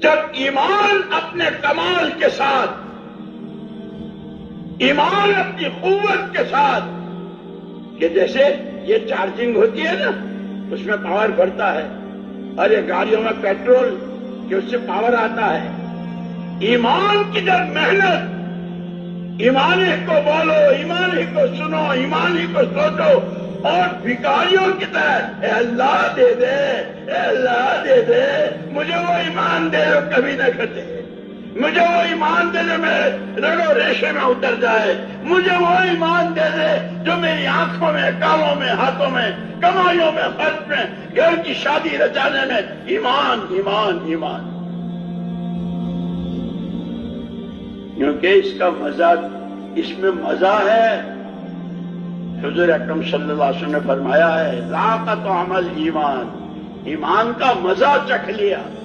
جب ایمان اپنے کمال کے ساتھ، ایمان اپنی قوت کے ساتھ، کہ جیسے یہ چارجنگ ہوتی ہے نا، اس میں پاور بڑھتا ہے، اور یہ گاڑیوں میں پیٹرول کہ اس سے پاور آتا ہے. ایمان کی جب محنت، ایمان ہی کو بولو، ایمان ہی کو سنو، ایمان ہی کو سوچو، اور بھکاریوں کی طرح اے اللہ دے دے، اے اللہ دے دے، مجھے وہ ایمان دے جو کبھی نہ کھٹے، مجھے وہ ایمان دے جو میرے رگو ریشے میں اتر جائے، مجھے وہ ایمان دے دے جو میری آنکھوں میں، کانوں میں، ہاتھوں میں، کمائیوں میں، خرچ میں، گھر کی شادی رچانے میں ایمان ایمان ایمان. کیونکہ اس کا مزہ، اس میں مزہ ہے. حضور اکرم صلی اللہ علیہ وسلم نے فرمایا ہے ذاق طعم الایمان، ایمان کا مزہ چکھ لیا.